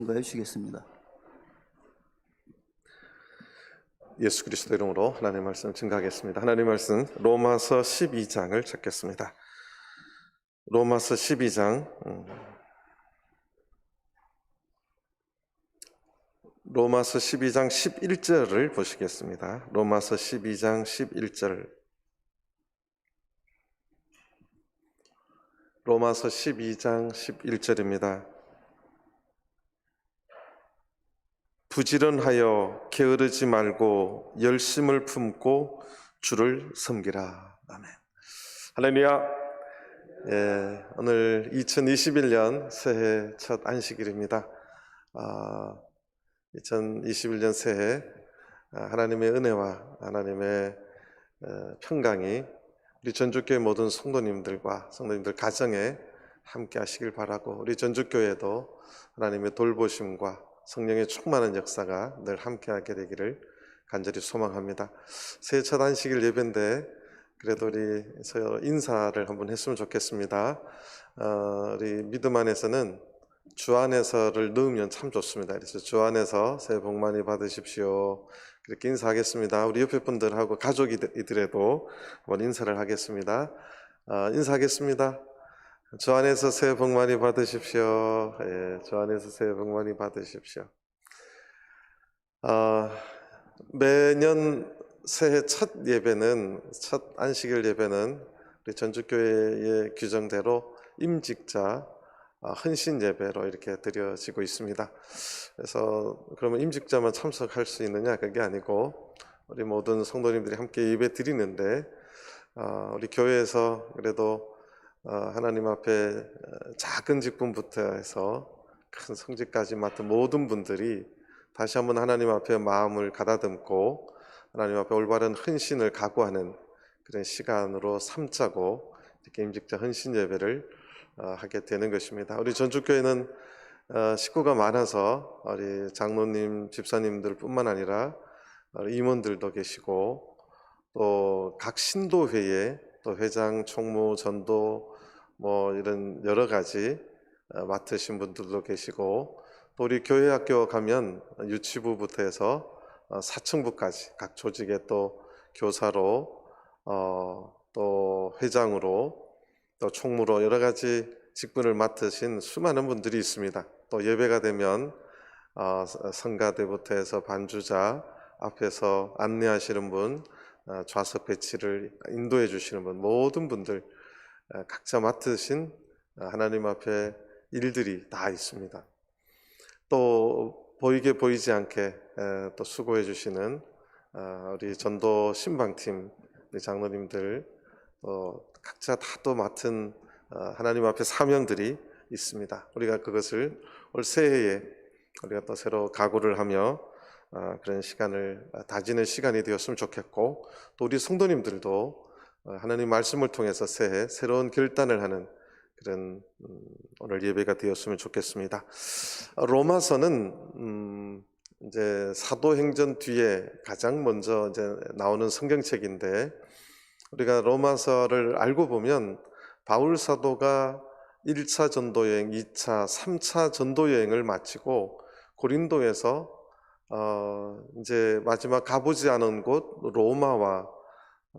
해 주시겠습니다. 예수 그리스도 이름으로 하나님의 말씀 증거하겠습니다. 하나님의 말씀 로마서 12장을 찾겠습니다. 로마서 12장 로마서 12장 11절을 보시겠습니다. 로마서 12장 11절 로마서 12장 11절입니다. 부지런하여 게으르지 말고 열심을 품고 주를 섬기라. 아멘. 할렐루야. 오늘 2021년 새해 첫 안식일입니다. 2021년 새해 하나님의 은혜와 하나님의 평강이 우리 전주교회 모든 성도님들과 성도님들 가정에 함께 하시길 바라고, 우리 전주교회도 하나님의 돌보심과 성령의 충만한 역사가 늘 함께하게 되기를 간절히 소망합니다. 새해 첫 안식일 예배인데 그래도 우리 서로 인사를 한번 했으면 좋겠습니다. 우리 믿음 안에서는 주 안에서를 넣으면 참 좋습니다. 그래서 주 안에서 새해 복 많이 받으십시오, 그렇게 인사하겠습니다. 우리 옆에 분들하고 가족이더라도 한번 인사를 하겠습니다. 인사하겠습니다. 주 안에서 새해 복 많이 받으십시오. 주 안에서 새해 복 많이 받으십시오. 매년 새해 첫 예배는, 첫 안식일 예배는 우리 전주교회의 규정대로 임직자 헌신 예배로 이렇게 드려지고 있습니다. 그래서 그러면 임직자만 참석할 수 있느냐, 그게 아니고 우리 모든 성도님들이 함께 예배 드리는데, 우리 교회에서 그래도 하나님 앞에 작은 직분부터 해서 큰 성직까지 맡은 모든 분들이 다시 한번 하나님 앞에 마음을 가다듬고 하나님 앞에 올바른 헌신을 각오하는 그런 시간으로 삼자고 이렇게 임직자 헌신 예배를 하게 되는 것입니다. 우리 전주교회는 식구가 많아서 우리 장로님, 집사님들 뿐만 아니라 임원들도 계시고, 또 각 신도회에 또 회장, 총무, 전도 뭐 이런 여러 가지 맡으신 분들도 계시고, 또 우리 교회 학교 가면 유치부부터 해서 사층부까지 각 조직의 또 교사로 또 회장으로 또 총무로 여러 가지 직분을 맡으신 수많은 분들이 있습니다. 또 예배가 되면 성가대부터 해서 반주자, 앞에서 안내하시는 분, 좌석 배치를 인도해 주시는 분, 모든 분들 각자 맡으신 하나님 앞에 일들이 다 있습니다. 또 보이게 보이지 않게 또 수고해 주시는 우리 전도 신방팀 우리 장로님들, 또 각자 다 또 맡은 하나님 앞에 사명들이 있습니다. 우리가 그것을 올 새해에 우리가 또 새로 각오를 하며 그런 시간을 다지는 시간이 되었으면 좋겠고, 또 우리 성도님들도 하나님 말씀을 통해서 새해 새로운 결단을 하는 그런 오늘 예배가 되었으면 좋겠습니다. 로마서는 이제 사도행전 뒤에 가장 먼저 이제 나오는 성경책인데, 우리가 로마서를 알고 보면 바울 사도가 1차 전도여행, 2차, 3차 전도여행을 마치고 고린도에서 이제 마지막 가보지 않은 곳 로마와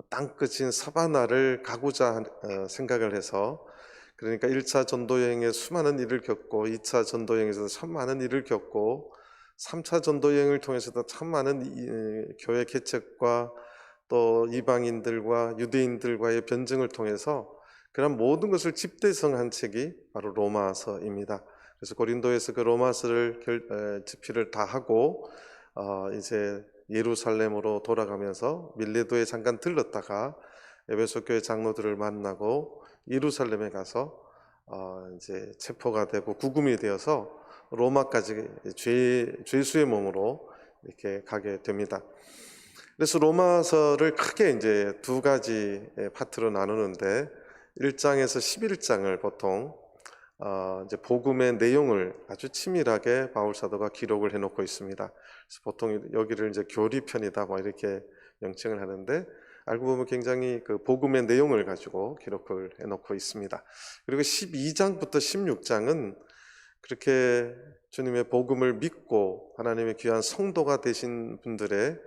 땅끝인 사바나를 가고자 생각을 해서, 그러니까 1차 전도여행에 수많은 일을 겪고 2차 전도여행에서도 참 많은 일을 겪고 3차 전도여행을 통해서도 참 많은 교회 개척과 또 이방인들과 유대인들과의 변증을 통해서 그런 모든 것을 집대성한 책이 바로 로마서입니다. 그래서 고린도에서 그 로마서를 집필을 다 하고 이제 예루살렘으로 돌아가면서 밀레도에 잠깐 들렀다가 에베소 교회 장로들을 만나고 예루살렘에 가서 이제 체포가 되고 구금이 되어서 로마까지 죄수의 몸으로 이렇게 가게 됩니다. 그래서 로마서를 크게 이제 두 가지 파트로 나누는데, 1장에서 11장을 보통 이제 복음의 내용을 아주 치밀하게 바울 사도가 기록을 해놓고 있습니다. 그래서 보통 여기를 이제 교리편이다 뭐 이렇게 명칭을 하는데, 알고 보면 굉장히 그 복음의 내용을 가지고 기록을 해놓고 있습니다. 그리고 12장부터 16장은 그렇게 주님의 복음을 믿고 하나님의 귀한 성도가 되신 분들의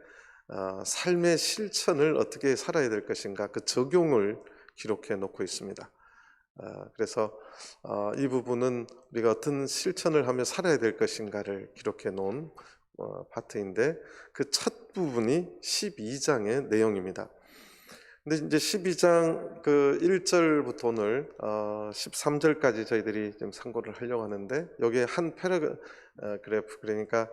삶의 실천을 어떻게 살아야 될 것인가, 그 적용을 기록해 놓고 있습니다. 그래서 이 부분은 우리가 어떤 실천을 하며 살아야 될 것인가를 기록해 놓은 파트인데, 그 첫 부분이 12장의 내용입니다. 근데 이제 12장 그 1절부터 오늘 13절까지 저희들이 좀 참고를 하려고 하는데, 여기에 한 패러그래프, 그러니까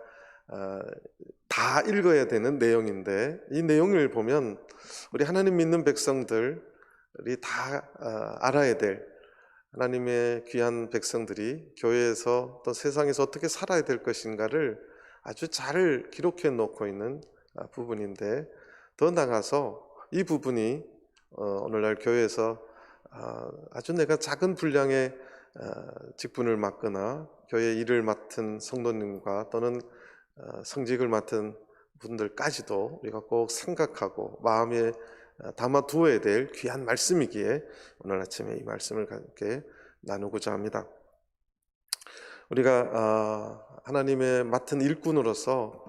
다 읽어야 되는 내용인데, 이 내용을 보면 우리 하나님 믿는 백성들이 다 알아야 될, 하나님의 귀한 백성들이 교회에서 또 세상에서 어떻게 살아야 될 것인가를 아주 잘 기록해 놓고 있는 부분인데, 더 나아가서 이 부분이 오늘날 교회에서 아주 내가 작은 분량의 직분을 맡거나 교회 일을 맡은 성도님과 또는 성직을 맡은 분들까지도 우리가 꼭 생각하고 마음에 담아두어야 될 귀한 말씀이기에 오늘 아침에 이 말씀을 함께 나누고자 합니다. 우리가 하나님의 맡은 일꾼으로서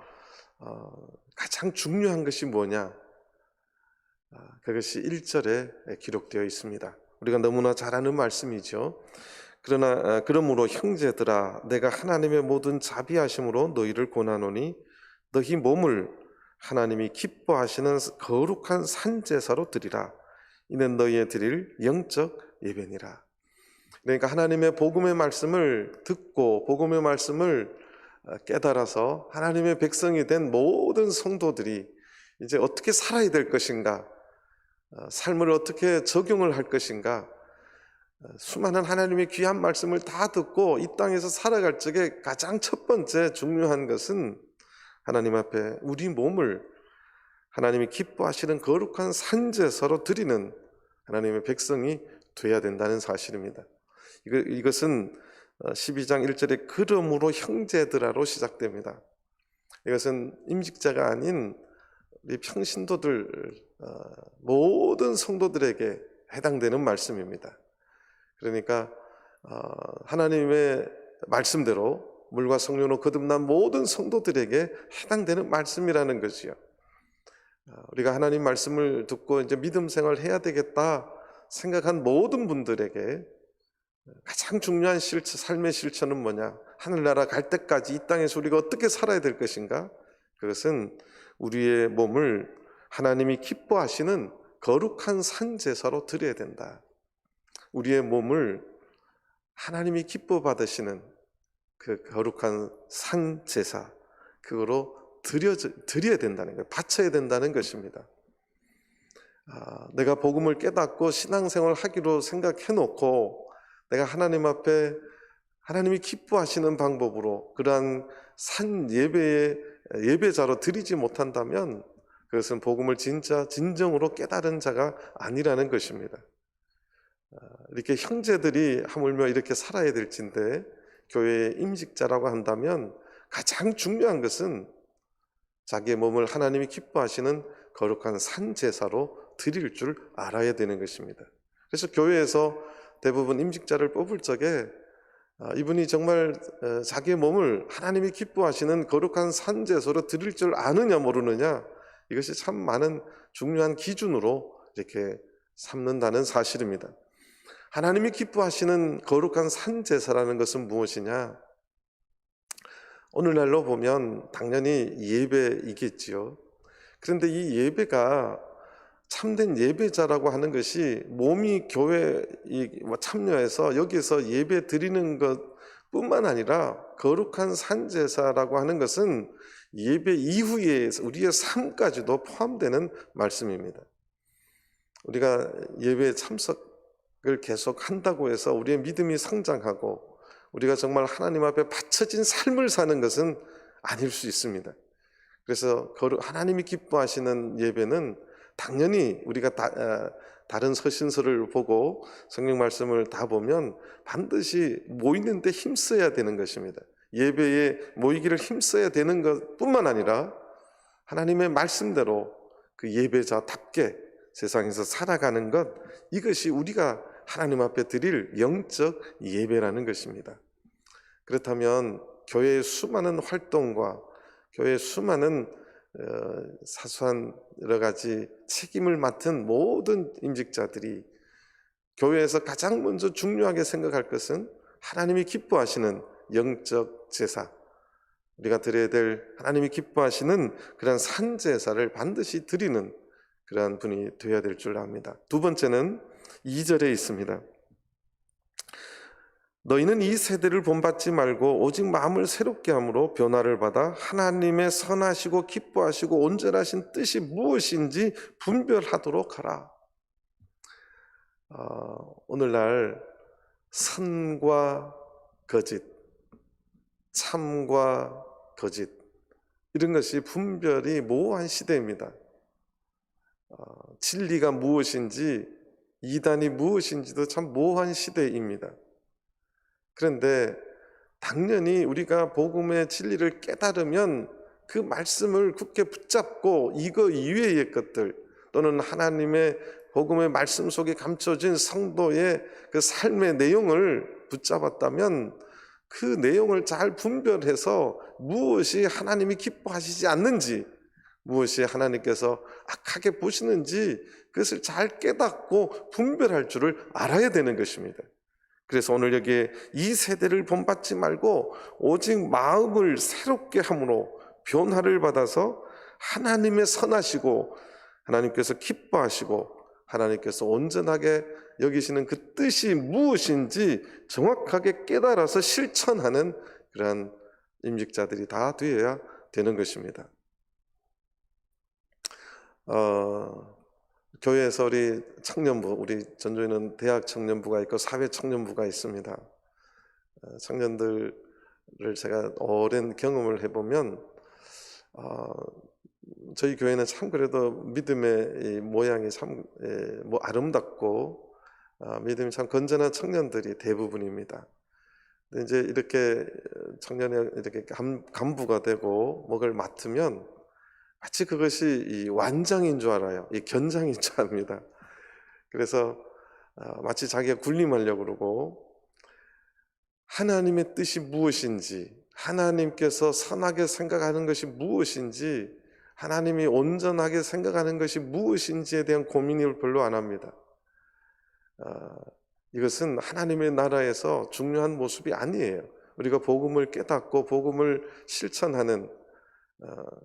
가장 중요한 것이 뭐냐? 그것이 1절에 기록되어 있습니다. 우리가 너무나 잘 아는 말씀이죠. 그러므로 형제들아, 내가 하나님의 모든 자비하심으로 너희를 권하노니 너희 몸을 하나님이 기뻐하시는 거룩한 산제사로 드리라. 이는 너희의 드릴 영적 예배니라. 그러니까 하나님의 복음의 말씀을 듣고 복음의 말씀을 깨달아서 하나님의 백성이 된 모든 성도들이 이제 어떻게 살아야 될 것인가, 삶을 어떻게 적용을 할 것인가, 수많은 하나님의 귀한 말씀을 다 듣고 이 땅에서 살아갈 적에 가장 첫 번째 중요한 것은 하나님 앞에 우리 몸을 하나님이 기뻐하시는 거룩한 산제사로 드리는 하나님의 백성이 돼야 된다는 사실입니다. 이것은 12장 1절에 그러므로 형제들아로 시작됩니다. 이것은 임직자가 아닌 우리 평신도들, 모든 성도들에게 해당되는 말씀입니다. 그러니까 하나님의 말씀대로 물과 성령으로 거듭난 모든 성도들에게 해당되는 말씀이라는 것이요. 우리가 하나님 말씀을 듣고 이제 믿음 생활을 해야 되겠다 생각한 모든 분들에게 가장 중요한 삶의 실천은 뭐냐? 하늘나라 갈 때까지 이 땅에서 우리가 어떻게 살아야 될 것인가? 그것은 우리의 몸을 하나님이 기뻐하시는 거룩한 산제사로 드려야 된다. 우리의 몸을 하나님이 기뻐 받으시는 그 거룩한 산제사, 그거로 드려야 된다는 거예요. 바쳐야 된다는 것입니다. 내가 복음을 깨닫고 신앙생활을 하기로 생각해 놓고 내가 하나님 앞에 하나님이 기뻐하시는 방법으로 그러한 산 예배의 예배자로 드리지 못한다면 그것은 복음을 진정으로 깨달은 자가 아니라는 것입니다. 이렇게 형제들이 하물며 이렇게 살아야 될진데, 교회의 임직자라고 한다면 가장 중요한 것은 자기의 몸을 하나님이 기뻐하시는 거룩한 산제사로 드릴 줄 알아야 되는 것입니다. 그래서 교회에서 대부분 임직자를 뽑을 적에 이분이 정말 자기의 몸을 하나님이 기뻐하시는 거룩한 산제사로 드릴 줄 아느냐 모르느냐, 이것이 참 많은 중요한 기준으로 이렇게 삼는다는 사실입니다. 하나님이 기뻐하시는 거룩한 산제사라는 것은 무엇이냐? 오늘날로 보면 당연히 예배이겠지요. 그런데 이 예배가 참된 예배자라고 하는 것이 몸이 교회에 참여해서 여기서 예배 드리는 것뿐만 아니라 거룩한 산제사라고 하는 것은 예배 이후에 우리의 삶까지도 포함되는 말씀입니다. 우리가 예배에 참석을 계속 한다고 해서 우리의 믿음이 성장하고 우리가 정말 하나님 앞에 바쳐진 삶을 사는 것은 아닐 수 있습니다. 그래서 하나님이 기뻐하시는 예배는 당연히 우리가 다른 서신서를 보고 성경 말씀을 다 보면 반드시 모이는 데 힘써야 되는 것입니다. 예배에 모이기를 힘써야 되는 것뿐만 아니라 하나님의 말씀대로 그 예배자답게 세상에서 살아가는 것, 이것이 우리가 하나님 앞에 드릴 영적 예배라는 것입니다. 그렇다면 교회의 수많은 활동과 교회의 수많은 사소한 여러 가지 책임을 맡은 모든 임직자들이 교회에서 가장 먼저 중요하게 생각할 것은 하나님이 기뻐하시는 영적 제사, 우리가 드려야 될 하나님이 기뻐하시는 그런 산제사를 반드시 드리는 그러한 분이 되어야 될 줄 압니다. 두 번째는 2절에 있습니다. 너희는 이 세대를 본받지 말고 오직 마음을 새롭게 함으로 변화를 받아 하나님의 선하시고 기뻐하시고 온전하신 뜻이 무엇인지 분별하도록 하라. 오늘날 선과 거짓, 참과 거짓, 이런 것이 분별이 모호한 시대입니다. 진리가 무엇인지, 이단이 무엇인지도 참 모호한 시대입니다. 그런데 당연히 우리가 복음의 진리를 깨달으면 그 말씀을 굳게 붙잡고 이거 이외의 것들, 또는 하나님의 복음의 말씀 속에 감춰진 성도의 그 삶의 내용을 붙잡았다면 그 내용을 잘 분별해서 무엇이 하나님이 기뻐하시지 않는지, 무엇이 하나님께서 악하게 보시는지 그것을 잘 깨닫고 분별할 줄을 알아야 되는 것입니다. 그래서 오늘 여기에 이 세대를 본받지 말고 오직 마음을 새롭게 함으로 변화를 받아서 하나님의 선하시고 하나님께서 기뻐하시고 하나님께서 온전하게 여기시는 그 뜻이 무엇인지 정확하게 깨달아서 실천하는 그러한 임직자들이 다 되어야 되는 것입니다. 교회에서 우리 청년부, 우리 전주에는 대학 청년부가 있고 사회 청년부가 있습니다. 청년들을 제가 오랜 경험을 해보면 저희 교회는 참 그래도 믿음의 모양이 참 아름답고 믿음이 참 건전한 청년들이 대부분입니다. 근데 이제 이렇게 청년이 이렇게 간부가 되고 목을 맡으면 마치 그것이 이 완장인 줄 알아요. 이 견장인 줄 압니다. 그래서 마치 자기가 군림하려고 그러고 하나님의 뜻이 무엇인지, 하나님께서 선하게 생각하는 것이 무엇인지, 하나님이 온전하게 생각하는 것이 무엇인지에 대한 고민을 별로 안 합니다. 이것은 하나님의 나라에서 중요한 모습이 아니에요. 우리가 복음을 깨닫고 복음을 실천하는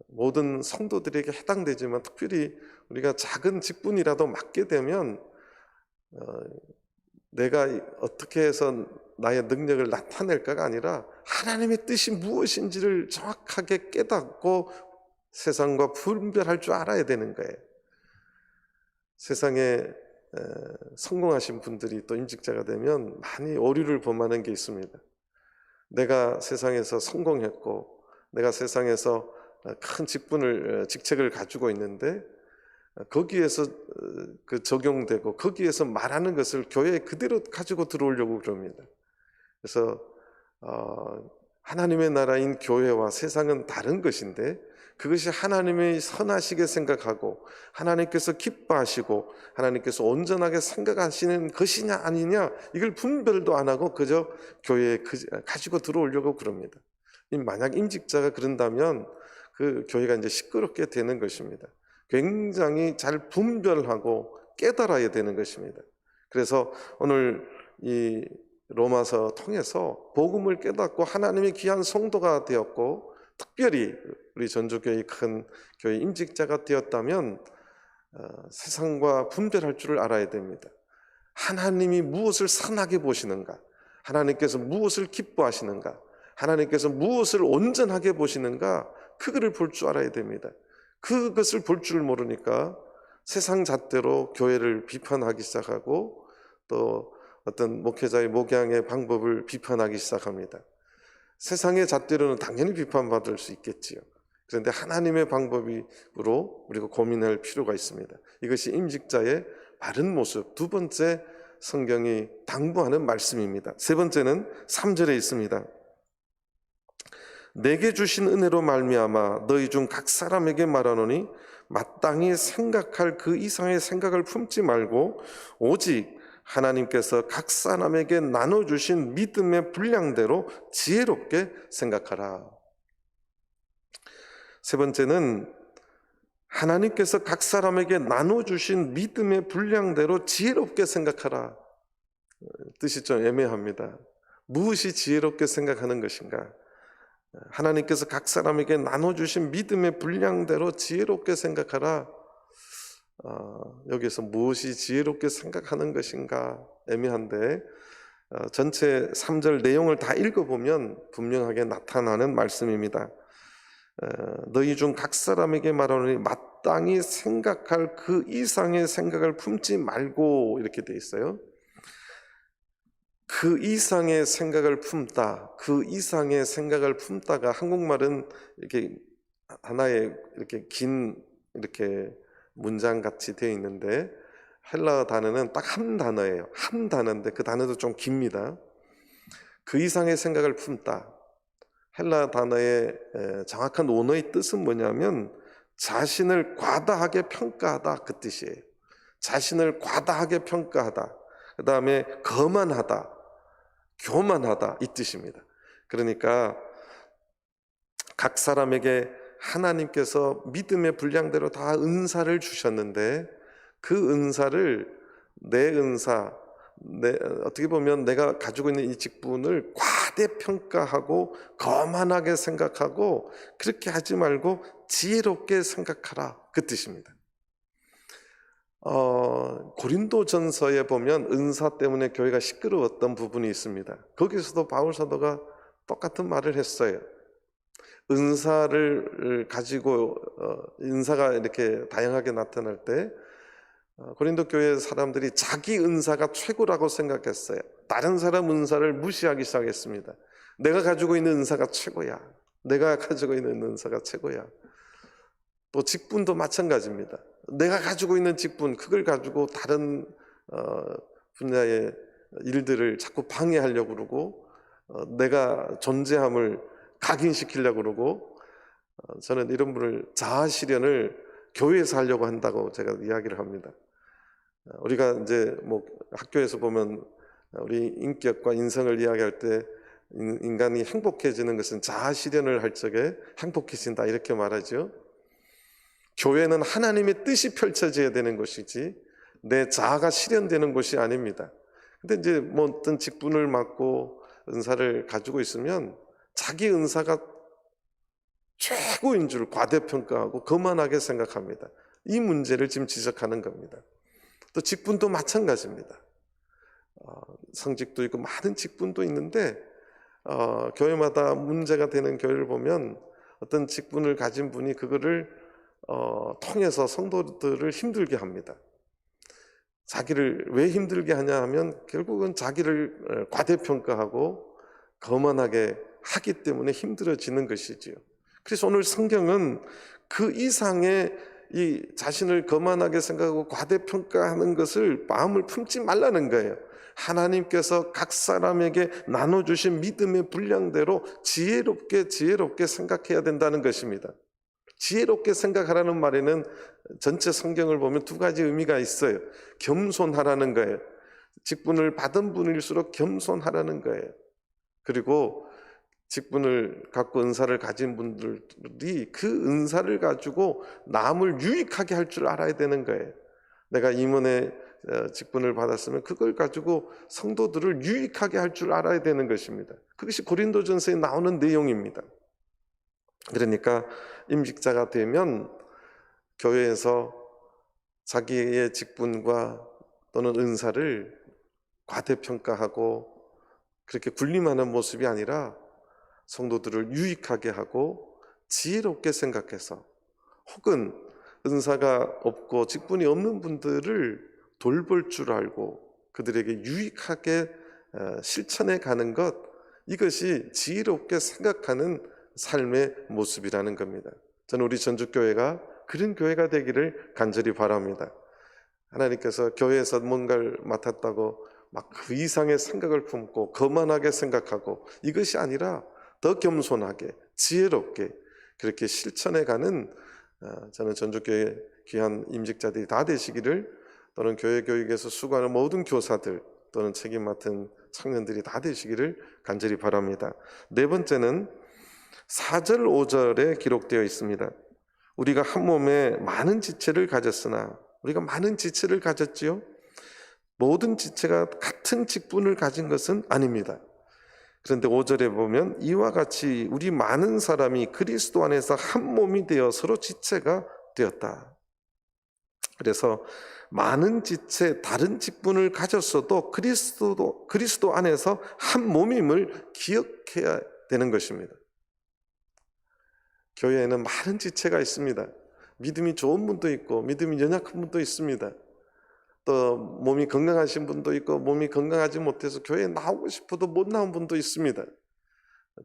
모든 성도들에게 해당되지만 특별히 우리가 작은 직분이라도 맡게 되면 내가 어떻게 해서 나의 능력을 나타낼까가 아니라 하나님의 뜻이 무엇인지를 정확하게 깨닫고 세상과 분별할 줄 알아야 되는 거예요. 세상에 성공하신 분들이 또 임직자가 되면 많이 오류를 범하는 게 있습니다. 내가 세상에서 성공했고 내가 세상에서 큰 직책을 가지고 있는데 거기에서 적용되고 거기에서 말하는 것을 교회에 그대로 가지고 들어오려고 그럽니다. 그래서 하나님의 나라인 교회와 세상은 다른 것인데 그것이 하나님이 선하시게 생각하고 하나님께서 기뻐하시고 하나님께서 온전하게 생각하시는 것이냐 아니냐 이걸 분별도 안 하고 그저 교회에 가지고 들어오려고 그럽니다. 만약 임직자가 그런다면 그 교회가 이제 시끄럽게 되는 것입니다. 굉장히 잘 분별하고 깨달아야 되는 것입니다. 그래서 오늘 이 로마서 통해서 복음을 깨닫고 하나님의 귀한 성도가 되었고 특별히 우리 전주교회 큰 교회 임직자가 되었다면 세상과 분별할 줄을 알아야 됩니다. 하나님이 무엇을 선하게 보시는가, 하나님께서 무엇을 기뻐하시는가, 하나님께서 무엇을 온전하게 보시는가, 그거를 볼 줄 알아야 됩니다. 그것을 볼 줄 모르니까 세상 잣대로 교회를 비판하기 시작하고 또 어떤 목회자의 목양의 방법을 비판하기 시작합니다. 세상의 잣대로는 당연히 비판받을 수 있겠지요. 그런데 하나님의 방법으로 우리가 고민할 필요가 있습니다. 이것이 임직자의 바른 모습, 두 번째 성경이 당부하는 말씀입니다. 세 번째는 3절에 있습니다. 내게 주신 은혜로 말미암아 너희 중 각 사람에게 말하노니 마땅히 생각할 그 이상의 생각을 품지 말고 오직 하나님께서 각 사람에게 나눠주신 믿음의 분량대로 지혜롭게 생각하라. 세 번째는 하나님께서 각 사람에게 나눠주신 믿음의 분량대로 지혜롭게 생각하라. 뜻이 좀 애매합니다. 무엇이 지혜롭게 생각하는 것인가? 하나님께서 각 사람에게 나눠주신 믿음의 분량대로 지혜롭게 생각하라. 여기서 무엇이 지혜롭게 생각하는 것인가 애매한데 전체 3절 내용을 다 읽어보면 분명하게 나타나는 말씀입니다. 너희 중 각 사람에게 말하노니 마땅히 생각할 그 이상의 생각을 품지 말고, 이렇게 돼 있어요. 그 이상의 생각을 품다, 그 이상의 생각을 품다가 한국말은 이렇게 하나의 이렇게 긴 이렇게 문장 같이 되어 있는데 헬라어 단어는 딱 한 단어예요. 한 단어인데 그 단어도 좀 깁니다. 그 이상의 생각을 품다. 헬라 단어의 정확한 원어의 뜻은 뭐냐면 자신을 과다하게 평가하다, 그 뜻이에요. 자신을 과다하게 평가하다. 그 다음에 거만하다, 교만하다, 이 뜻입니다. 그러니까 각 사람에게 하나님께서 믿음의 분량대로 다 은사를 주셨는데 그 은사를 내 은사, 어떻게 보면 내가 가지고 있는 이 직분을 과대평가하고 거만하게 생각하고 그렇게 하지 말고 지혜롭게 생각하라, 그 뜻입니다. 고린도전서에 보면 은사 때문에 교회가 시끄러웠던 부분이 있습니다. 거기서도 바울 사도가 똑같은 말을 했어요. 은사를 가지고 은사가 이렇게 다양하게 나타날 때 고린도 교회 사람들이 자기 은사가 최고라고 생각했어요. 다른 사람 은사를 무시하기 시작했습니다. 내가 가지고 있는 은사가 최고야. 내가 가지고 있는 은사가 최고야. 또 직분도 마찬가지입니다. 내가 가지고 있는 직분, 그걸 가지고 다른 분야의 일들을 자꾸 방해하려고 그러고 내가 존재함을 각인시키려고 그러고 저는 이런 분을 자아실현을 교회에서 하려고 한다고 제가 이야기를 합니다. 우리가 이제 뭐 학교에서 보면 우리 인격과 인성을 이야기할 때 인간이 행복해지는 것은 자아실현을 할 적에 행복해진다, 이렇게 말하죠. 교회는 하나님의 뜻이 펼쳐져야 되는 것이지 내 자아가 실현되는 것이 아닙니다. 근데 이제 뭐 어떤 직분을 맡고 은사를 가지고 있으면 자기 은사가 최고인 줄 과대평가하고 거만하게 생각합니다. 이 문제를 지금 지적하는 겁니다. 또 직분도 마찬가지입니다. 성직도 있고 많은 직분도 있는데 교회마다 문제가 되는 교회를 보면 어떤 직분을 가진 분이 그거를 통해서 성도들을 힘들게 합니다. 자기를 왜 힘들게 하냐 하면 결국은 자기를 과대평가하고 거만하게 하기 때문에 힘들어지는 것이지요. 그래서 오늘 성경은 그 이상의 이 자신을 거만하게 생각하고 과대평가하는 것을 마음을 품지 말라는 거예요. 하나님께서 각 사람에게 나눠주신 믿음의 분량대로 지혜롭게 생각해야 된다는 것입니다. 지혜롭게 생각하라는 말에는 전체 성경을 보면 두 가지 의미가 있어요. 겸손하라는 거예요. 직분을 받은 분일수록 겸손하라는 거예요. 그리고 직분을 갖고 은사를 가진 분들이 그 은사를 가지고 남을 유익하게 할 줄 알아야 되는 거예요. 내가 임원의 직분을 받았으면 그걸 가지고 성도들을 유익하게 할 줄 알아야 되는 것입니다. 그것이 고린도전서에 나오는 내용입니다. 그러니까 임직자가 되면 교회에서 자기의 직분과 또는 은사를 과대평가하고 그렇게 군림하는 모습이 아니라 성도들을 유익하게 하고 지혜롭게 생각해서, 혹은 은사가 없고 직분이 없는 분들을 돌볼 줄 알고 그들에게 유익하게 실천해 가는 것, 이것이 지혜롭게 생각하는 삶의 모습이라는 겁니다. 저는 우리 전주교회가 그런 교회가 되기를 간절히 바랍니다. 하나님께서 교회에서 뭔가를 맡았다고 막 그 이상의 생각을 품고 거만하게 생각하고, 이것이 아니라 더 겸손하게 지혜롭게 그렇게 실천해 가는 저는 전주교회 귀한 임직자들이 다 되시기를 또는 교회 교육에서 수고하는 모든 교사들 또는 책임 맡은 청년들이 다 되시기를 간절히 바랍니다. 네 번째는 4절 5절에 기록되어 있습니다. 우리가 한 몸에 많은 지체를 가졌으나, 우리가 많은 지체를 가졌지요. 모든 지체가 같은 직분을 가진 것은 아닙니다. 그런데 5절에 보면 이와 같이 우리 많은 사람이 그리스도 안에서 한 몸이 되어 서로 지체가 되었다. 그래서 많은 지체, 다른 직분을 가졌어도 그리스도 안에서 한 몸임을 기억해야 되는 것입니다. 교회에는 많은 지체가 있습니다. 믿음이 좋은 분도 있고 믿음이 연약한 분도 있습니다. 또 몸이 건강하신 분도 있고 몸이 건강하지 못해서 교회에 나오고 싶어도 못 나온 분도 있습니다.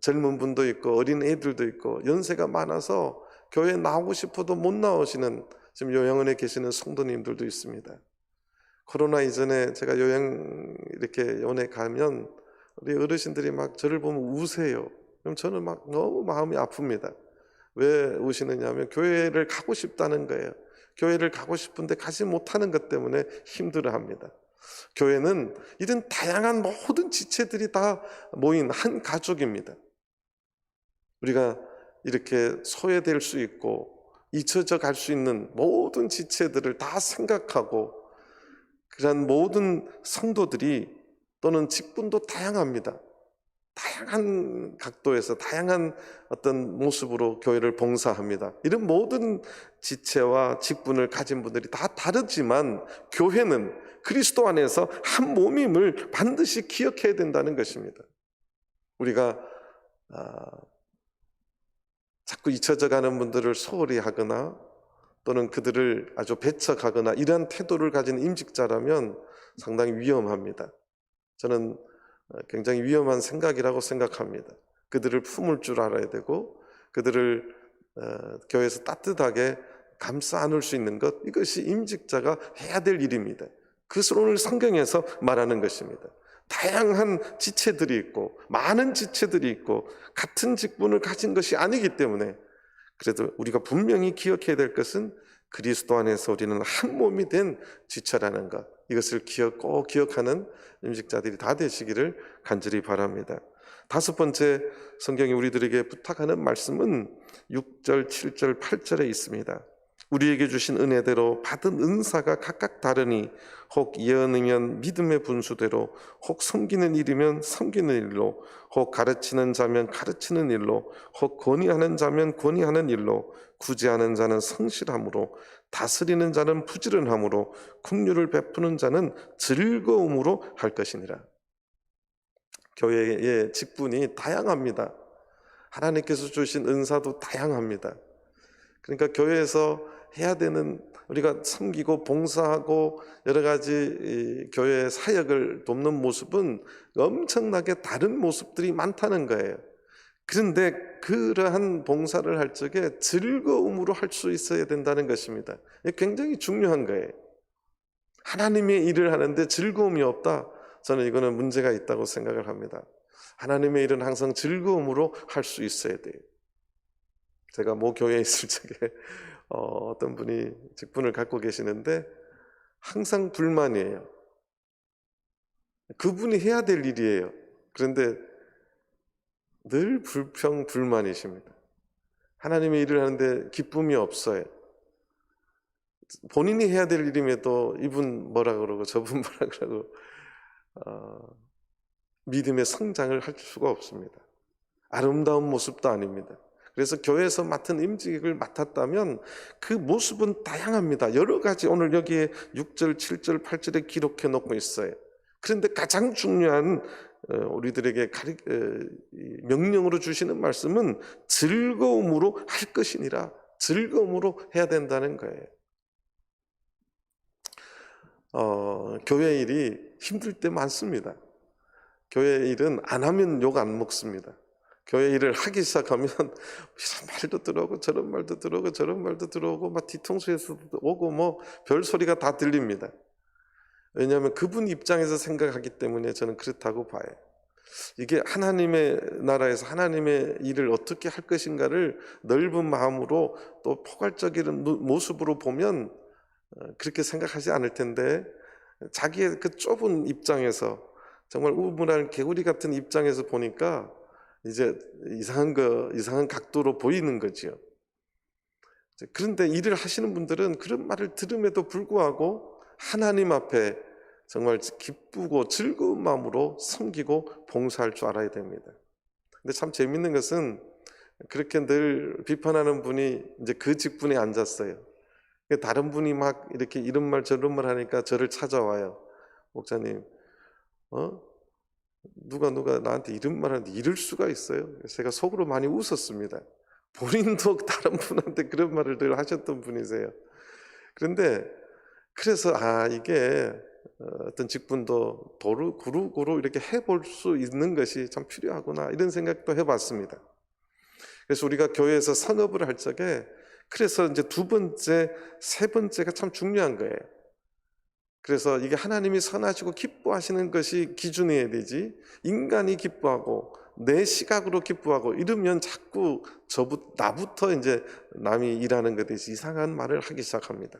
젊은 분도 있고 어린 애들도 있고 연세가 많아서 교회에 나오고 싶어도 못 나오시는 지금 요양원에 계시는 성도님들도 있습니다. 코로나 이전에 제가 요양 이렇게 원에 가면 우리 어르신들이 막 저를 보면 우세요. 그럼 저는 막 너무 마음이 아픕니다. 왜 우시느냐 하면 교회를 가고 싶다는 거예요. 교회를 가고 싶은데 가지 못하는 것 때문에 힘들어합니다. 교회는 이런 다양한 모든 지체들이 다 모인 한 가족입니다. 우리가 이렇게 소외될 수 있고 잊혀져 갈 수 있는 모든 지체들을 다 생각하고, 그런 모든 성도들이 또는 직분도 다양합니다. 다양한 각도에서 다양한 어떤 모습으로 교회를 봉사합니다. 이런 모든 지체와 직분을 가진 분들이 다 다르지만 교회는 그리스도 안에서 한 몸임을 반드시 기억해야 된다는 것입니다. 우리가 자꾸 잊혀져 가는 분들을 소홀히 하거나 또는 그들을 아주 배척하거나 이러한 태도를 가진 임직자라면 상당히 위험합니다. 저는 굉장히 위험한 생각이라고 생각합니다. 그들을 품을 줄 알아야 되고 그들을 교회에서 따뜻하게 감싸 안을 수 있는 것, 이것이 임직자가 해야 될 일입니다. 그것을 오늘 성경에서 말하는 것입니다. 다양한 지체들이 있고 많은 지체들이 있고 같은 직분을 가진 것이 아니기 때문에, 그래도 우리가 분명히 기억해야 될 것은 그리스도 안에서 우리는 한 몸이 된 지체라는 것, 이것을 꼭 기억하는 임직자들이 다 되시기를 간절히 바랍니다. 다섯 번째 성경이 우리들에게 부탁하는 말씀은 6절, 7절, 8절에 있습니다. 우리에게 주신 은혜대로 받은 은사가 각각 다르니 혹 예언이면 믿음의 분수대로, 혹 섬기는 일이면 섬기는 일로, 혹 가르치는 자면 가르치는 일로, 혹 권위하는 자면 권위하는 일로, 구제하는 자는 성실함으로, 다스리는 자는 부지런함으로, 긍휼을 베푸는 자는 즐거움으로 할 것이니라. 교회의 직분이 다양합니다. 하나님께서 주신 은사도 다양합니다. 그러니까 교회에서 해야 되는, 우리가 섬기고 봉사하고 여러 가지 교회 사역을 돕는 모습은 엄청나게 다른 모습들이 많다는 거예요. 그런데 그러한 봉사를 할 적에 즐거움으로 할 수 있어야 된다는 것입니다. 이게 굉장히 중요한 거예요. 하나님의 일을 하는데 즐거움이 없다? 저는 이거는 문제가 있다고 생각을 합니다. 하나님의 일은 항상 즐거움으로 할 수 있어야 돼요. 제가 모 교회에 있을 적에 어떤 분이 직분을 갖고 계시는데 항상 불만이에요. 그분이 해야 될 일이에요. 그런데 늘 불평불만이십니다. 하나님의 일을 하는데 기쁨이 없어요. 본인이 해야 될 일임에도 이분 뭐라 그러고 저분 뭐라 그러고 믿음의 성장을 할 수가 없습니다. 아름다운 모습도 아닙니다. 그래서 교회에서 맡은 임직을 맡았다면 그 모습은 다양합니다. 여러 가지 오늘 여기에 6절, 7절, 8절에 기록해 놓고 있어요. 그런데 가장 중요한 우리들에게 명령으로 주시는 말씀은 즐거움으로 할 것이니라. 즐거움으로 해야 된다는 거예요. 교회 일이 힘들 때 많습니다. 교회 일은 안 하면 욕 안 먹습니다. 교회 일을 하기 시작하면 이런 말도 들어오고 저런 말도 들어오고 저런 말도 들어오고 막 뒤통수에서도 오고 뭐 별소리가 다 들립니다. 왜냐하면 그분 입장에서 생각하기 때문에 저는 그렇다고 봐요. 이게 하나님의 나라에서 하나님의 일을 어떻게 할 것인가를 넓은 마음으로 또 포괄적인 모습으로 보면 그렇게 생각하지 않을 텐데 자기의 그 좁은 입장에서 정말 우물한 개구리 같은 입장에서 보니까 이제 이상한 각도로 보이는 거지요. 그런데 일을 하시는 분들은 그런 말을 들음에도 불구하고 하나님 앞에 정말 기쁘고 즐거운 마음으로 섬기고 봉사할 줄 알아야 됩니다. 근데 참 재밌는 것은 그렇게 늘 비판하는 분이 이제 그 직분에 앉았어요. 다른 분이 막 이렇게 이런 말 저런 말 하니까 저를 찾아와요. 목사님, 누가 나한테 이런 말 하는데 이럴 수가 있어요? 그래서 제가 속으로 많이 웃었습니다. 본인도 다른 분한테 그런 말을 늘 하셨던 분이세요. 그런데 그래서 이게 어떤 직분도 고루고루 이렇게 해볼 수 있는 것이 참 필요하구나 이런 생각도 해봤습니다. 그래서 우리가 교회에서 성업을 할 적에 그래서 이제 두 번째, 세 번째가 참 중요한 거예요. 그래서 이게 하나님이 선하시고 기뻐하시는 것이 기준이어야 되지, 인간이 기뻐하고 내 시각으로 기뻐하고 이러면 자꾸 나부터 이제 남이 일하는 것에 대해서 이상한 말을 하기 시작합니다.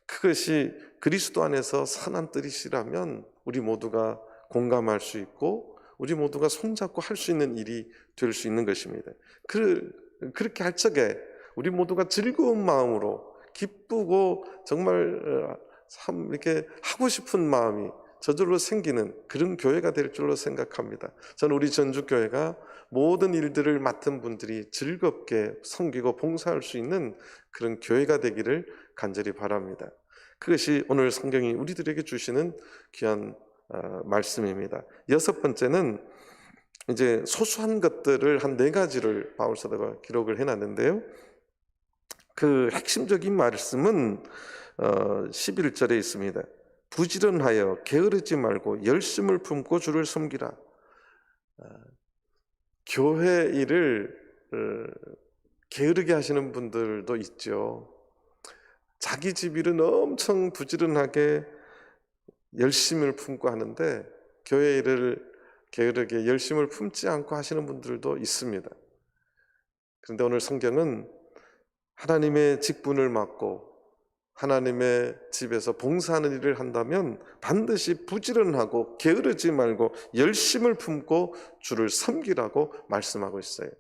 그것이 그리스도 안에서 선한 뜻이라면 우리 모두가 공감할 수 있고 우리 모두가 손잡고 할 수 있는 일이 될 수 있는 것입니다. 그렇게 할 적에 우리 모두가 즐거운 마음으로 기쁘고 정말 참 이렇게 하고 싶은 마음이 저절로 생기는 그런 교회가 될 줄로 생각합니다. 저는 우리 전주교회가 모든 일들을 맡은 분들이 즐겁게 섬기고 봉사할 수 있는 그런 교회가 되기를 간절히 바랍니다. 그것이 오늘 성경이 우리들에게 주시는 귀한 말씀입니다. 여섯 번째는 이제 소소한 것들을 한 4가지를 바울 사도가 기록을 해놨는데요. 그 핵심적인 말씀은 11절에 있습니다. 부지런하여 게으르지 말고 열심을 품고 주를 섬기라. 교회 일을 게으르게 하시는 분들도 있죠. 자기 집 일은 엄청 부지런하게 열심을 품고 하는데 교회 일을 게으르게 열심을 품지 않고 하시는 분들도 있습니다. 그런데 오늘 성경은 하나님의 직분을 맡고 하나님의 집에서 봉사하는 일을 한다면 반드시 부지런하고 게으르지 말고 열심을 품고 주를 섬기라고 말씀하고 있어요.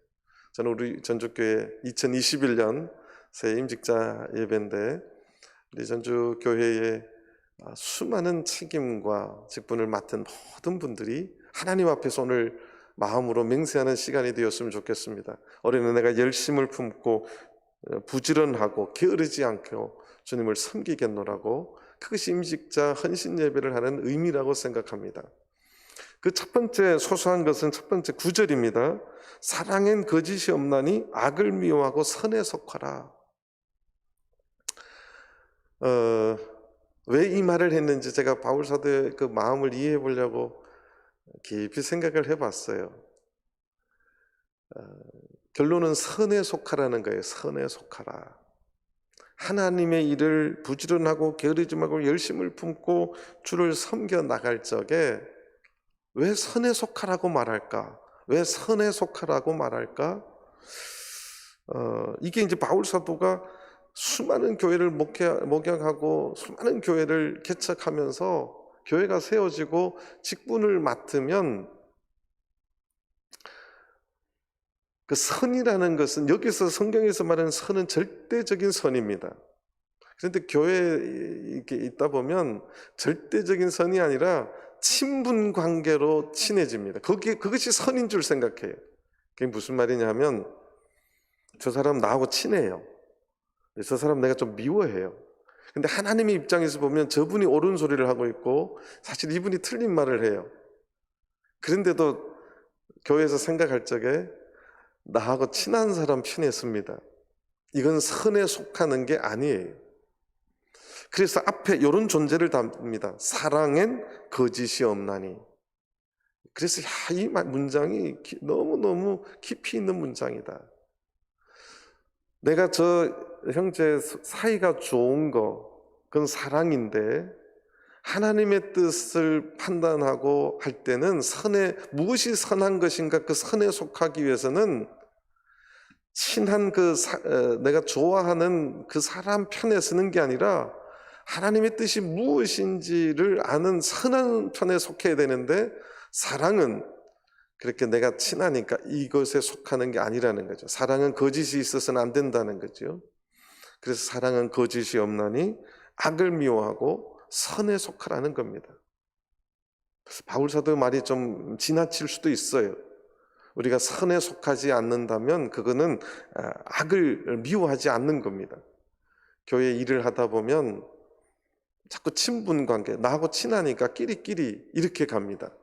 저는 우리 전주교회 2021년 새 임직자 예배인데 우리 전주교회의 수많은 책임과 직분을 맡은 모든 분들이 하나님 앞에서 오늘 마음으로 맹세하는 시간이 되었으면 좋겠습니다. 올해는 내가 열심을 품고 부지런하고 게으르지 않고 주님을 섬기겠노라고, 그것이 임직자 헌신 예배를 하는 의미라고 생각합니다. 그 첫 번째 소소한 것은 첫 번째 9절입니다. 사랑엔 거짓이 없나니 악을 미워하고 선에 속하라. 왜 이 말을 했는지 제가 바울 사도의 그 마음을 이해해 보려고 깊이 생각을 해봤어요. 결론은 선에 속하라는 거예요. 선에 속하라. 하나님의 일을 부지런하고 게으르지 말고 열심을 품고 주를 섬겨 나갈 적에 왜 선에 속하라고 말할까? 왜 선에 속하라고 말할까? 이게 이제 바울 사도가 수많은 교회를 목양하고 수많은 교회를 개척하면서 교회가 세워지고 직분을 맡으면 그 선이라는 것은 여기서 성경에서 말하는 선은 절대적인 선입니다. 그런데 교회에 이렇게 있다 보면 절대적인 선이 아니라 친분 관계로 친해집니다. 그것이 선인 줄 생각해요. 그게 무슨 말이냐면 저 사람 나하고 친해요. 저 사람 내가 좀 미워해요. 근데 하나님의 입장에서 보면 저분이 옳은 소리를 하고 있고 사실 이분이 틀린 말을 해요. 그런데도 교회에서 생각할 적에 나하고 친한 사람 편에 섭니다. 이건 선에 속하는 게 아니에요. 그래서 앞에 이런 존재를 담습니다. 사랑엔 거짓이 없나니. 그래서 이 문장이 너무너무 깊이 있는 문장이다. 내가 저 형제 사이가 좋은 거 그건 사랑인데 하나님의 뜻을 판단하고 할 때는 무엇이 선한 것인가, 그 선에 속하기 위해서는 친한 내가 좋아하는 그 사람 편에 서는 게 아니라 하나님의 뜻이 무엇인지를 아는 선한 편에 속해야 되는데, 사랑은 그렇게 내가 친하니까 이것에 속하는 게 아니라는 거죠. 사랑은 거짓이 있어서는 안 된다는 거죠. 그래서 사랑은 거짓이 없나니 악을 미워하고 선에 속하라는 겁니다. 바울 사도의 말이 좀 지나칠 수도 있어요. 우리가 선에 속하지 않는다면 그거는 악을 미워하지 않는 겁니다. 교회 일을 하다 보면 자꾸 친분 관계, 나하고 친하니까 끼리끼리 이렇게 갑니다.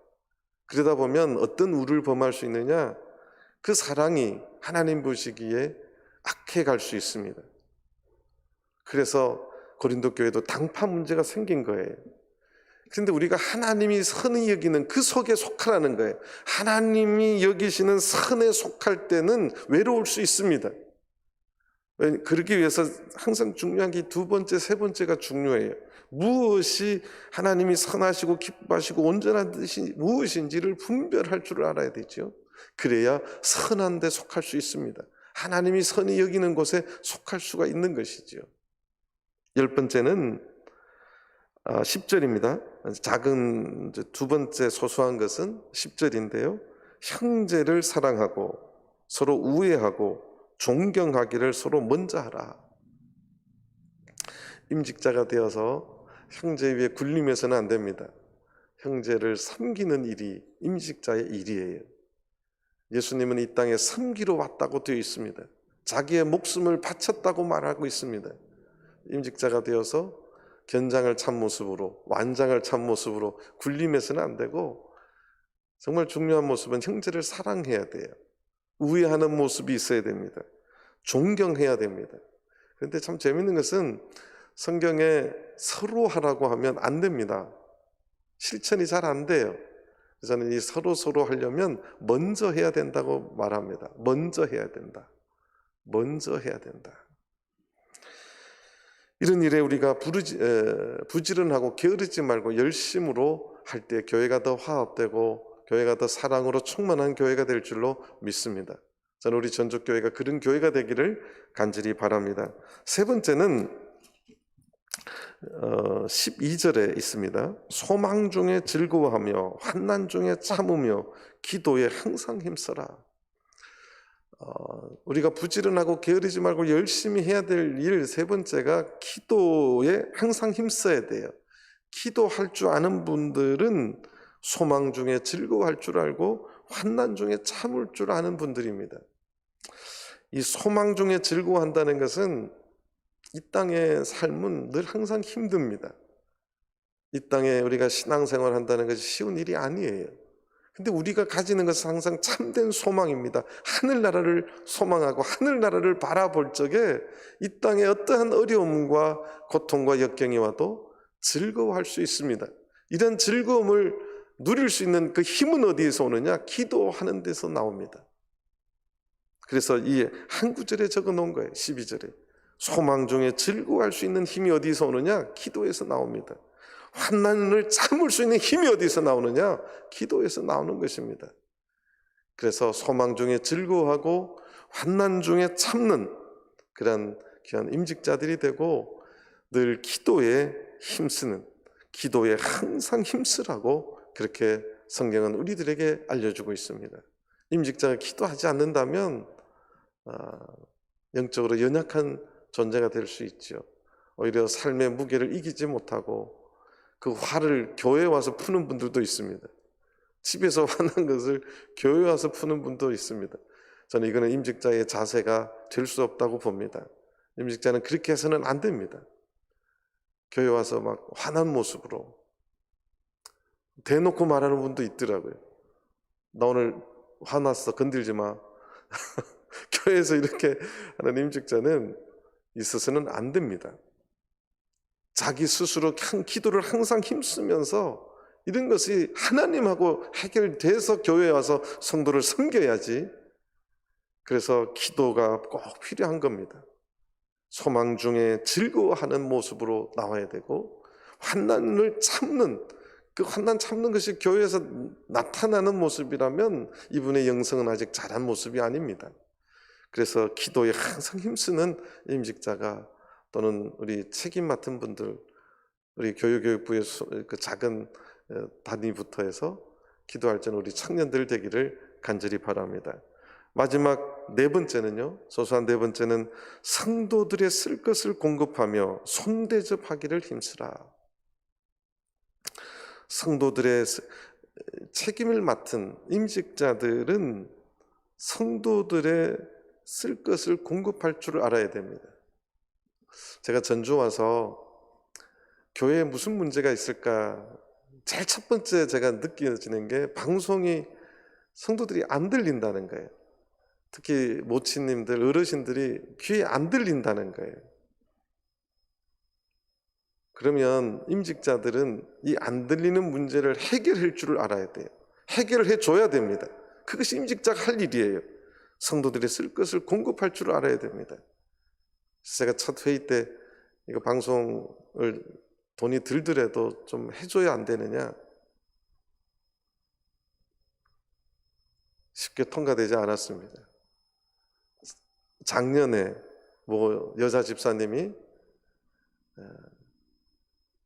그러다 보면 어떤 우를 범할 수 있느냐? 그 사랑이 하나님 보시기에 악해 갈 수 있습니다. 그래서 고린도 교회도 당파 문제가 생긴 거예요. 그런데 우리가 하나님이 선히 여기는 그 속에 속하라는 거예요. 하나님이 여기시는 선에 속할 때는 외로울 수 있습니다. 그러기 위해서 항상 중요한 게 두 번째, 세 번째가 중요해요. 무엇이 하나님이 선하시고 기뻐하시고 온전한 뜻이 무엇인지를 분별할 줄 알아야 되죠. 그래야 선한 데 속할 수 있습니다. 하나님이 선히 여기는 곳에 속할 수가 있는 것이죠. 10번째는 10절입니다. 작은 두 번째 소소한 것은 10절인데요. 형제를 사랑하고 서로 우애하고 존경하기를 서로 먼저 하라. 임직자가 되어서 형제 위에 굴림해서는 안 됩니다. 형제를 섬기는 일이 임직자의 일이에요. 예수님은 이 땅에 섬기러 왔다고 되어 있습니다. 자기의 목숨을 바쳤다고 말하고 있습니다. 임직자가 되어서 견장을 찬 모습으로, 완장을 찬 모습으로 굴림해서는 안 되고, 정말 중요한 모습은 형제를 사랑해야 돼요. 우애하는 모습이 있어야 됩니다. 존경해야 됩니다. 그런데 참 재밌는 것은 성경에 서로 하라고 하면 안 됩니다. 실천이 잘 안 돼요. 저는 이 서로 하려면 먼저 해야 된다고 말합니다. 먼저 해야 된다. 먼저 해야 된다. 이런 일에 우리가 부지런하고 게으르지 말고 열심으로 할 때 교회가 더 화합되고 교회가 더 사랑으로 충만한 교회가 될 줄로 믿습니다. 저는 우리 전족교회가 그런 교회가 되기를 간절히 바랍니다. 세 번째는 12절에 있습니다. 소망 중에 즐거워하며 환난 중에 참으며 기도에 항상 힘써라. 우리가 부지런하고 게으르지 말고 열심히 해야 될 일 세 번째가 기도에 항상 힘써야 돼요. 기도할 줄 아는 분들은 소망 중에 즐거워할 줄 알고 환난 중에 참을 줄 아는 분들입니다. 이 소망 중에 즐거워한다는 것은 이 땅의 삶은 늘 항상 힘듭니다. 이 땅에 우리가 신앙생활 한다는 것이 쉬운 일이 아니에요. 근데 우리가 가지는 것은 항상 참된 소망입니다. 하늘나라를 소망하고 하늘나라를 바라볼 적에 이 땅에 어떠한 어려움과 고통과 역경이 와도 즐거워할 수 있습니다. 이런 즐거움을 누릴 수 있는 그 힘은 어디에서 오느냐? 기도하는 데서 나옵니다. 그래서 이 한 구절에 적어 놓은 거예요. 12절에. 소망 중에 즐거워할 수 있는 힘이 어디서 오느냐? 기도에서 나옵니다. 환난을 참을 수 있는 힘이 어디서 나오느냐? 기도에서 나오는 것입니다. 그래서 소망 중에 즐거워하고 환난 중에 참는 그런 귀한 임직자들이 되고 늘 기도에 힘쓰는, 기도에 항상 힘쓰라고 그렇게 성경은 우리들에게 알려주고 있습니다. 임직자가 기도하지 않는다면 영적으로 연약한 존재가 될 수 있죠. 오히려 삶의 무게를 이기지 못하고 그 화를 교회에 와서 푸는 분들도 있습니다. 집에서 화난 것을 교회에 와서 푸는 분도 있습니다. 저는 이거는 임직자의 자세가 될 수 없다고 봅니다. 임직자는 그렇게 해서는 안 됩니다. 교회 와서 막 화난 모습으로 대놓고 말하는 분도 있더라고요. 나 오늘 화났어, 건들지 마. 교회에서 이렇게 하는 임직자는 있어서는 안 됩니다. 자기 스스로 기도를 항상 힘쓰면서 이런 것이 하나님하고 해결돼서 교회에 와서 성도를 섬겨야지. 그래서 기도가 꼭 필요한 겁니다. 소망 중에 즐거워하는 모습으로 나와야 되고 환난을 참는, 그 환난 참는 것이 교회에서 나타나는 모습이라면 이분의 영성은 아직 자란 모습이 아닙니다. 그래서 기도에 항상 힘쓰는 임직자가 또는 우리 책임 맡은 분들 우리 교육부의 그 작은 단위부터 해서 기도할 때는 우리 청년들 되기를 간절히 바랍니다. 마지막 네 번째는요, 소소한 네 번째는 성도들의 쓸 것을 공급하며 손대접하기를 힘쓰라. 성도들의 책임을 맡은 임직자들은 성도들의 쓸 것을 공급할 줄 알아야 됩니다. 제가 전주 와서 교회에 무슨 문제가 있을까? 제일 첫 번째 제가 느껴지는 게 방송이 성도들이 안 들린다는 거예요. 특히 모친님들, 어르신들이 귀에 안 들린다는 거예요. 그러면 임직자들은 이 안 들리는 문제를 해결할 줄을 알아야 돼요. 해결을 해줘야 됩니다. 그것이 임직자가 할 일이에요. 성도들이 쓸 것을 공급할 줄을 알아야 됩니다. 제가 첫 회의 때 이거 방송을 돈이 들더라도 좀 해줘야 안 되느냐, 쉽게 통과되지 않았습니다. 작년에 여자 집사님이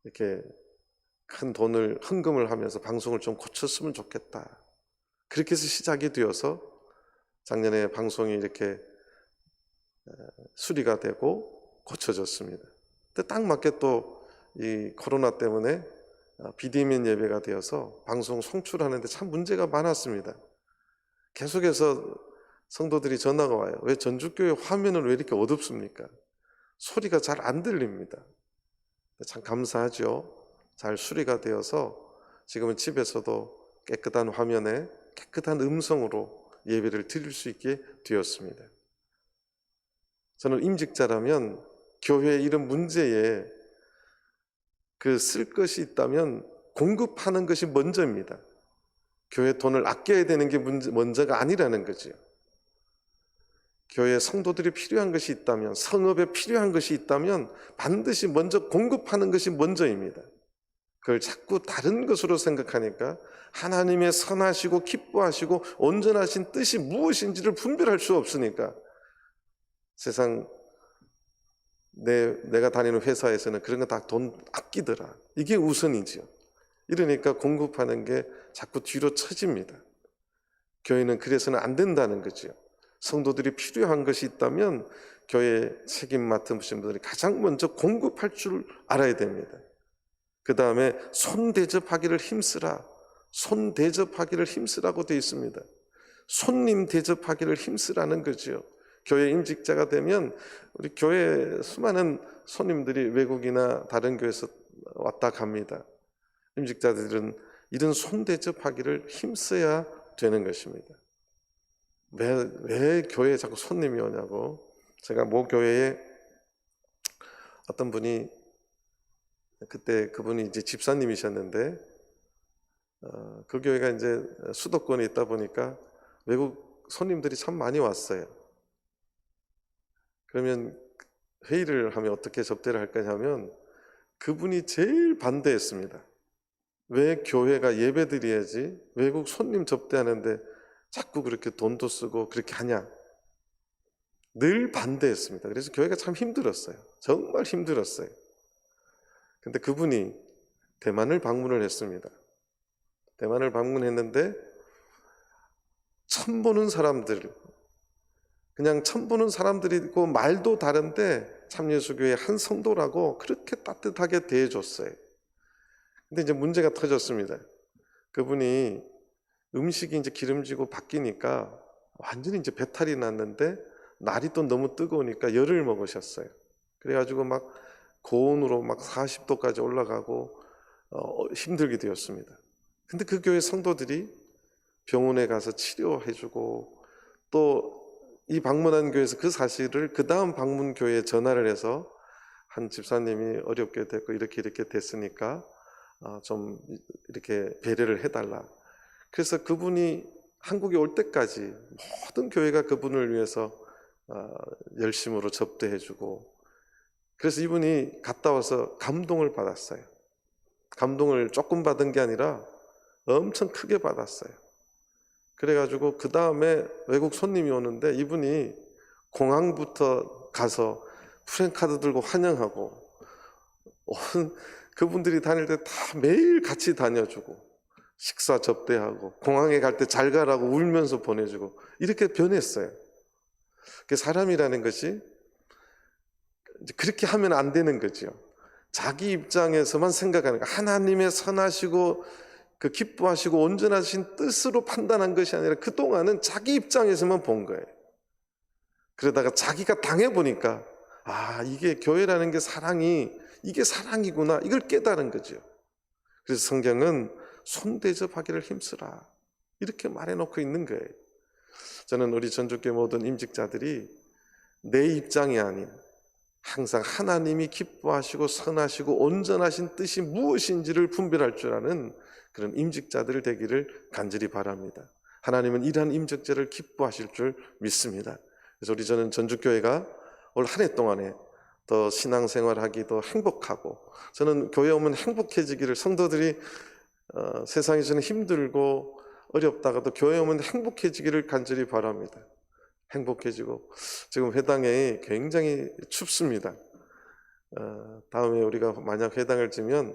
이렇게 큰 돈을 헌금을 하면서 방송을 좀 고쳤으면 좋겠다, 그렇게 해서 시작이 되어서 작년에 방송이 이렇게 수리가 되고 고쳐졌습니다. 근데 딱 맞게 또 이 코로나 때문에 비대면 예배가 되어서 방송 송출하는데 참 문제가 많았습니다. 계속해서 성도들이 전화가 와요. 왜 전주교회 화면은 왜 이렇게 어둡습니까? 소리가 잘 안 들립니다. 참 감사하죠. 잘 수리가 되어서 지금은 집에서도 깨끗한 화면에 깨끗한 음성으로 예배를 드릴 수 있게 되었습니다. 저는 임직자라면 교회의 이런 문제에 쓸 것이 있다면 공급하는 것이 먼저입니다. 교회 돈을 아껴야 되는 게 먼저가 아니라는 거죠. 교회 성도들이 필요한 것이 있다면, 성업에 필요한 것이 있다면 반드시 먼저 공급하는 것이 먼저입니다. 그걸 자꾸 다른 것으로 생각하니까 하나님의 선하시고 기뻐하시고 온전하신 뜻이 무엇인지를 분별할 수 없으니까 세상 내가 다니는 회사에서는 그런 거 다 돈 아끼더라, 이게 우선이지요. 이러니까 공급하는 게 자꾸 뒤로 처집니다. 교회는 그래서는 안 된다는 거죠. 성도들이 필요한 것이 있다면 교회 책임 맡으신 분들이 가장 먼저 공급할 줄 알아야 됩니다. 그 다음에 손대접하기를 힘쓰라. 손대접하기를 힘쓰라고 되어 있습니다. 손님 대접하기를 힘쓰라는 거죠. 교회 임직자가 되면 우리 교회 수많은 손님들이 외국이나 다른 교회에서 왔다 갑니다. 임직자들은 이런 손대접하기를 힘써야 되는 것입니다. 왜 교회에 자꾸 손님이 오냐고. 제가 모 교회에 어떤 분이, 그때 그분이 이제 집사님이셨는데 그 교회가 이제 수도권에 있다 보니까 외국 손님들이 참 많이 왔어요. 그러면 회의를 하면 어떻게 접대를 할 거냐면 그분이 제일 반대했습니다. 왜 교회가 예배드려야지 외국 손님 접대하는데 자꾸 그렇게 돈도 쓰고 그렇게 하냐, 늘 반대했습니다. 그래서 교회가 참 힘들었어요. 정말 힘들었어요. 근데 그분이 대만을 방문을 했습니다. 대만을 방문했는데 처음 보는 사람들, 그냥 처음 보는 사람들이고 말도 다른데 참예수교회 한 성도라고 그렇게 따뜻하게 대해줬어요. 근데 이제 문제가 터졌습니다. 그분이 음식이 이제 기름지고 바뀌니까 완전히 이제 배탈이 났는데 날이 또 너무 뜨거우니까 열을 먹으셨어요. 그래가지고 막 고온으로 막 40도까지 올라가고 힘들게 되었습니다. 근데 그 교회 성도들이 병원에 가서 치료해주고 또 이 방문한 교회에서 그 사실을 그 다음 방문 교회에 전화를 해서 한 집사님이 어렵게 됐고 이렇게 됐으니까 좀 이렇게 배려를 해달라. 그래서 그분이 한국에 올 때까지 모든 교회가 그분을 위해서 열심으로 접대해주고, 그래서 이분이 갔다 와서 감동을 받았어요. 감동을 조금 받은 게 아니라 엄청 크게 받았어요. 그래가지고 그 다음에 외국 손님이 오는데 이분이 공항부터 가서 프랜카드 들고 환영하고 온 그분들이 다닐 때 다 매일 같이 다녀주고 식사 접대하고 공항에 갈 때 잘 가라고 울면서 보내주고 이렇게 변했어요. 사람이라는 것이 그렇게 하면 안 되는 거죠. 자기 입장에서만 생각하는 거, 하나님의 선하시고 그 기뻐하시고 온전하신 뜻으로 판단한 것이 아니라 그동안은 자기 입장에서만 본 거예요. 그러다가 자기가 당해보니까 이게 교회라는 게 이게 사랑이구나, 이걸 깨달은 거죠. 그래서 성경은 손대접하기를 힘쓰라 이렇게 말해놓고 있는 거예요. 저는 우리 전주교회 모든 임직자들이 내 입장이 아닌 항상 하나님이 기뻐하시고 선하시고 온전하신 뜻이 무엇인지를 분별할 줄 아는 그런 임직자들 되기를 간절히 바랍니다. 하나님은 이러한 임직자를 기뻐하실 줄 믿습니다. 그래서 저는 전주교회가 올 한 해 동안에 더 신앙생활하기도 행복하고, 저는 교회 오면 행복해지기를, 성도들이 세상에서는 힘들고 어렵다가도 교회 오면 행복해지기를 간절히 바랍니다. 행복해지고, 지금 회당에 굉장히 춥습니다. 다음에 우리가 만약 회당을 지면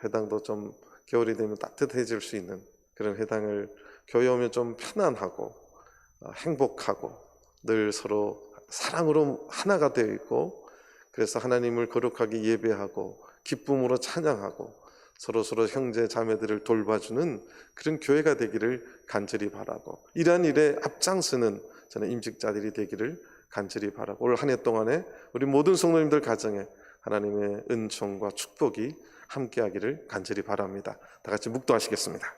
회당도 좀 겨울이 되면 따뜻해질 수 있는 그런 회당을, 교회 오면 좀 편안하고 행복하고 늘 서로 사랑으로 하나가 되어 있고, 그래서 하나님을 거룩하게 예배하고 기쁨으로 찬양하고 서로 형제 자매들을 돌봐주는 그런 교회가 되기를 간절히 바라고, 이러한 일에 앞장서는 저는 임직자들이 되기를 간절히 바라고, 올 한 해 동안에 우리 모든 성도님들 가정에 하나님의 은총과 축복이 함께하기를 간절히 바랍니다. 다 같이 묵도하시겠습니다.